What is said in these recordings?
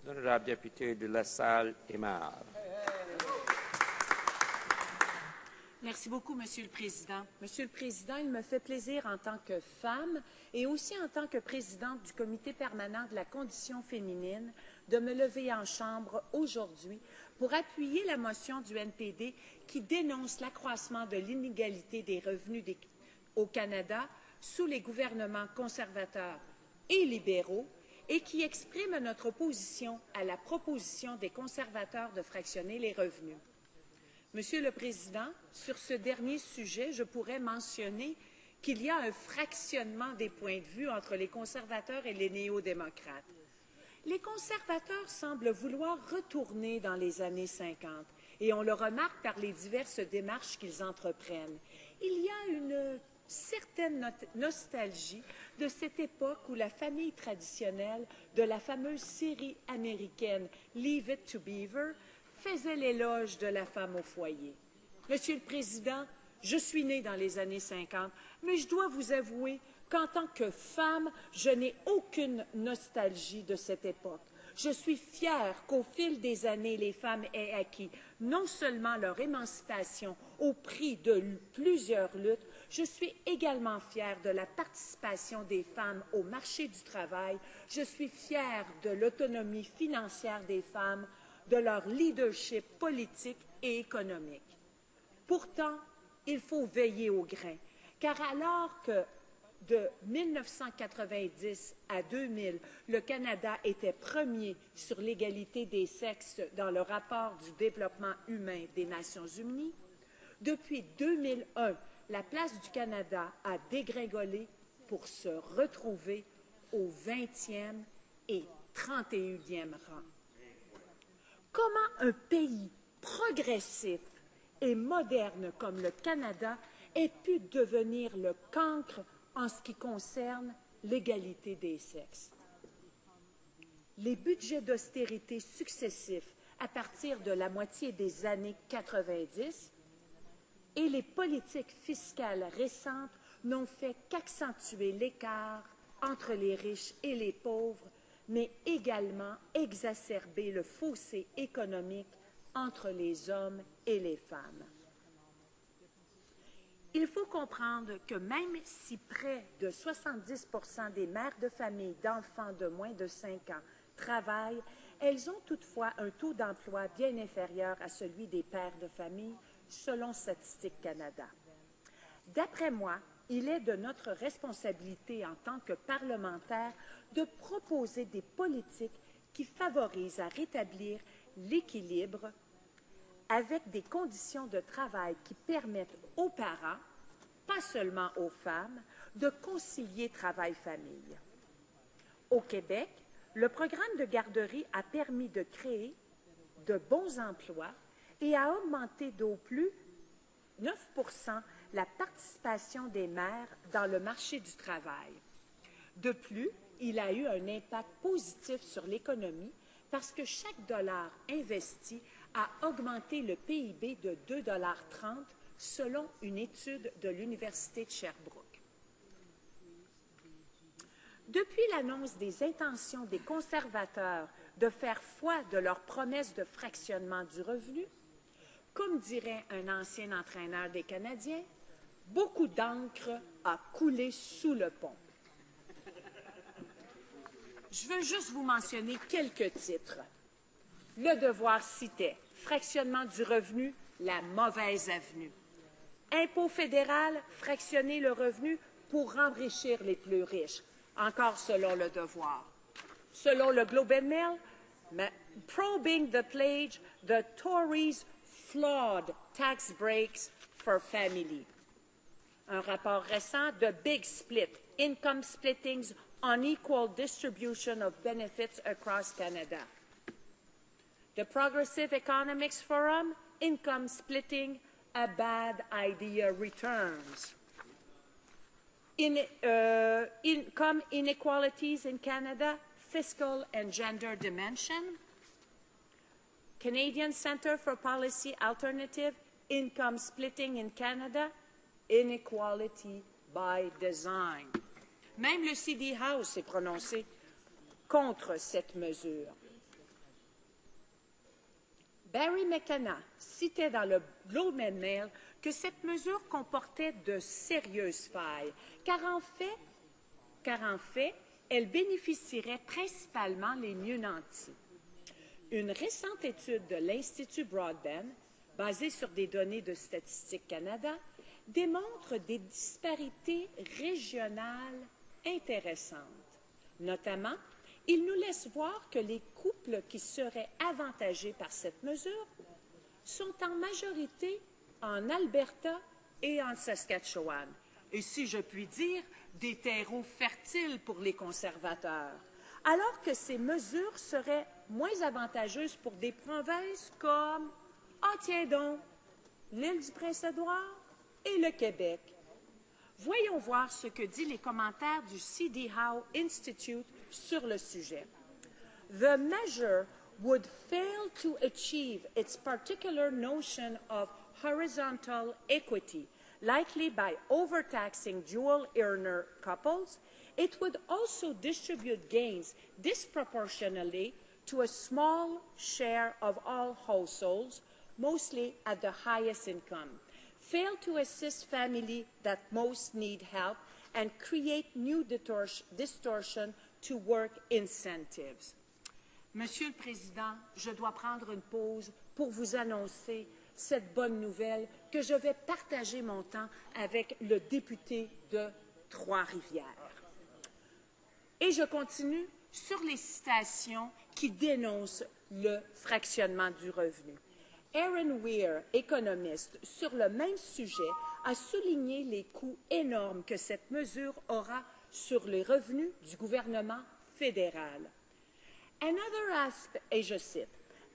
L'honorable député de La Salle-et-Marne. Merci beaucoup, Monsieur le Président. Monsieur le Président, il me fait plaisir en tant que femme et aussi en tant que présidente du Comité permanent de la condition féminine de me lever en Chambre aujourd'hui pour appuyer la motion du NPD qui dénonce l'accroissement de l'inégalité des revenus au Canada sous les gouvernements conservateurs et libéraux et qui exprime notre opposition à la proposition des conservateurs de fractionner les revenus. Monsieur le Président, sur ce dernier sujet, je pourrais mentionner qu'il y a un fractionnement des points de vue entre les conservateurs et les néo-démocrates. Les conservateurs semblent vouloir retourner dans les années 50 et on le remarque par les diverses démarches qu'ils entreprennent. Il y a une certaine nostalgie de cette époque où la famille traditionnelle de la fameuse série américaine Leave It to Beaver faisait l'éloge de la femme au foyer. Monsieur le Président, je suis née dans les années 50, mais je dois vous avouer qu'en tant que femme, je n'ai aucune nostalgie de cette époque. Je suis fière qu'au fil des années, les femmes aient acquis non seulement leur émancipation au prix de plusieurs luttes, je suis également fière de la participation des femmes au marché du travail. Je suis fière de l'autonomie financière des femmes, de leur leadership politique et économique. Pourtant, il faut veiller au grain, car alors que de 1990 à 2000, le Canada était premier sur l'égalité des sexes dans le rapport du développement humain des Nations unies, depuis 2001, la place du Canada a dégringolé pour se retrouver au 20e et 31e rang. Comment un pays progressif et moderne comme le Canada ait pu devenir le cancre en ce qui concerne l'égalité des sexes? Les budgets d'austérité successifs à partir de la moitié des années 90 et les politiques fiscales récentes n'ont fait qu'accentuer l'écart entre les riches et les pauvres, mais également exacerber le fossé économique entre les hommes et les femmes. Il faut comprendre que même si près de 70% des mères de famille d'enfants de moins de 5 ans travaillent, elles ont toutefois un taux d'emploi bien inférieur à celui des pères de famille, selon Statistique Canada. D'après moi, il est de notre responsabilité en tant que parlementaires de proposer des politiques qui favorisent à rétablir l'équilibre avec des conditions de travail qui permettent aux parents, pas seulement aux femmes, de concilier travail-famille. Au Québec, le programme de garderie a permis de créer de bons emplois et a augmenté d'au plus 9% la participation des mères dans le marché du travail. De plus, il a eu un impact positif sur l'économie parce que chaque dollar investi a augmenté le PIB de 2,30 $ selon une étude de l'Université de Sherbrooke. Depuis l'annonce des intentions des conservateurs de faire foi de leur promesse de fractionnement du revenu, comme dirait un ancien entraîneur des Canadiens, beaucoup d'encre a coulé sous le pont. Je veux juste vous mentionner quelques titres. Le Devoir citait « Fractionnement du revenu, la mauvaise avenue ». Impôt fédéral, fractionner le revenu pour enrichir les plus riches, encore selon Le Devoir. Selon le Globe and Mail, probing the pledge, the Tories flawed tax breaks for family. Un rapport récent de Big Split, Income Splittings, Unequal Distribution of Benefits Across Canada. The Progressive Economics Forum, Income Splitting, a Bad Idea Returns. Income Inequalities in Canada, Fiscal and Gender Dimension. Canadian Centre for Policy Alternative, Income Splitting in Canada, Inequality by Design. Même le CD House s'est prononcé contre cette mesure. Barry McKenna citait dans le Globe and Mail que cette mesure comportait de sérieuses failles, car en fait, elle bénéficierait principalement les mieux nantis. Une récente étude de l'Institut Broadbent, basée sur des données de Statistique Canada, démontre des disparités régionales intéressantes. Notamment, il nous laisse voir que les couples qui seraient avantagés par cette mesure sont en majorité en Alberta et en Saskatchewan. Et si je puis dire, des terreaux fertiles pour les conservateurs. Alors que ces mesures seraient moins avantageuses pour des provinces comme, tiens donc, l'île du Prince-Édouard et le Québec. Voyons voir ce que disent les commentaires du C.D. Howe Institute sur le sujet. The measure would fail to achieve its particular notion of horizontal equity, likely by overtaxing dual-earner couples. It would also distribute gains disproportionately to a small share of all households, mostly at the highest income, fail to assist families that most need help, and create new distortion to work incentives. Monsieur le Président, je dois prendre une pause pour vous annoncer cette bonne nouvelle que je vais partager mon temps avec le député de Trois-Rivières. Et je continue sur les citations qui dénoncent le fractionnement du revenu. Aaron Weir, économiste, sur le même sujet, a souligné les coûts énormes que cette mesure aura sur les revenus du gouvernement fédéral. Et je cite,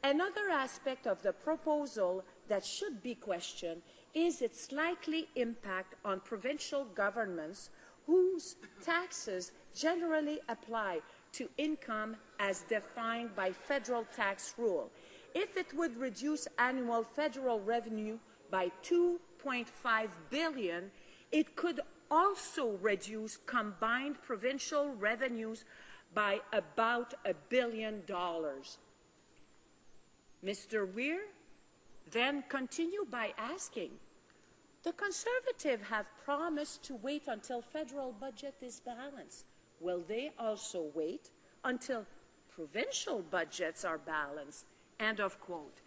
Another aspect of the proposal that should be questioned is its likely impact on provincial governments whose taxes generally apply to income as defined by federal tax rule. If it would reduce annual federal revenue by $2.5 billion, it could also reduce combined provincial revenues by about $1 billion. Mr. Weir then continued by asking, the Conservatives have promised to wait until federal budget is balanced. Will they also wait until provincial budgets are balanced? End of quote.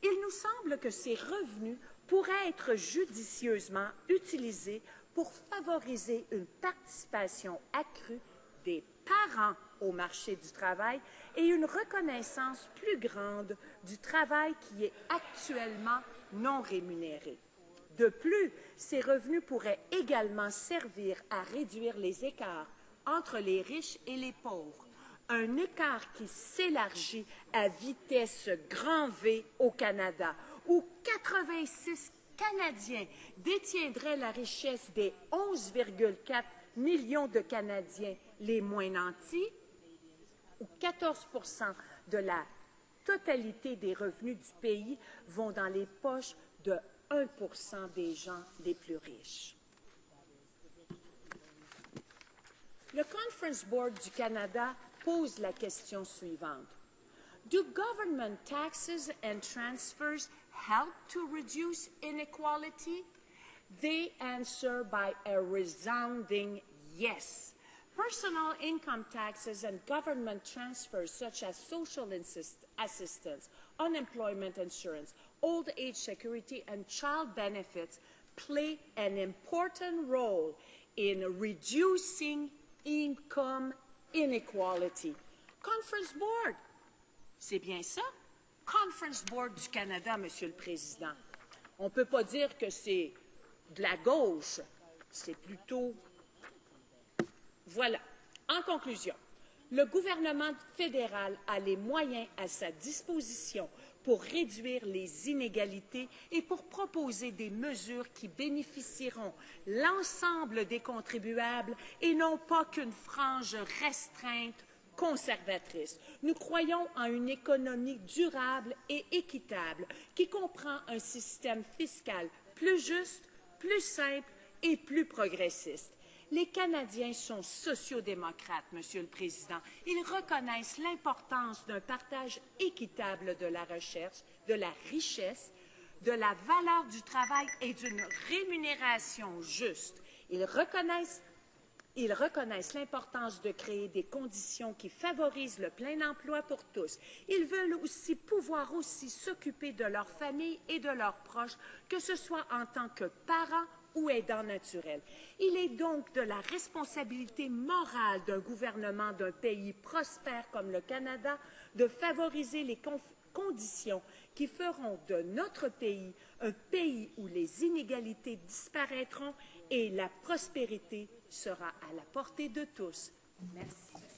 Il nous semble que ces revenus pourraient être judicieusement utilisés pour favoriser une participation accrue des parents au marché du travail et une reconnaissance plus grande du travail qui est actuellement non rémunéré. De plus, ces revenus pourraient également servir à réduire les écarts entre les riches et les pauvres, un écart qui s'élargit à vitesse grand V au Canada, où 86 Canadiens détiendraient la richesse des 11,4 millions de Canadiens les moins nantis, où 14 % de la totalité des revenus du pays vont dans les poches de 1 % des gens les plus riches. Le Conference Board du Canada pose la question suivante. Do government taxes and transfers help to reduce inequality? They answer by a resounding yes. Personal income taxes and government transfers such as social assistance, unemployment insurance, old age security, and child benefits play an important role in reducing income inequality. Conference Board, c'est bien ça? Conference Board du Canada, Monsieur le Président. On ne peut pas dire que c'est de la gauche, c'est plutôt... Voilà. En conclusion, le gouvernement fédéral a les moyens à sa disposition pour réduire les inégalités et pour proposer des mesures qui bénéficieront l'ensemble des contribuables et non pas qu'une frange restreinte conservatrice. Nous croyons en une économie durable et équitable qui comprend un système fiscal plus juste, plus simple et plus progressiste. Les Canadiens sont sociodémocrates, Monsieur le Président. Ils reconnaissent l'importance d'un partage équitable de la recherche, de la richesse, de la valeur du travail et d'une rémunération juste. Ils reconnaissent l'importance de créer des conditions qui favorisent le plein emploi pour tous. Ils veulent aussi pouvoir s'occuper de leur famille et de leurs proches, que ce soit en tant que parents ou aidants naturels. Il est donc de la responsabilité morale d'un gouvernement d'un pays prospère comme le Canada de favoriser les conditions qui feront de notre pays un pays où les inégalités disparaîtront et la prospérité sera à la portée de tous. Merci.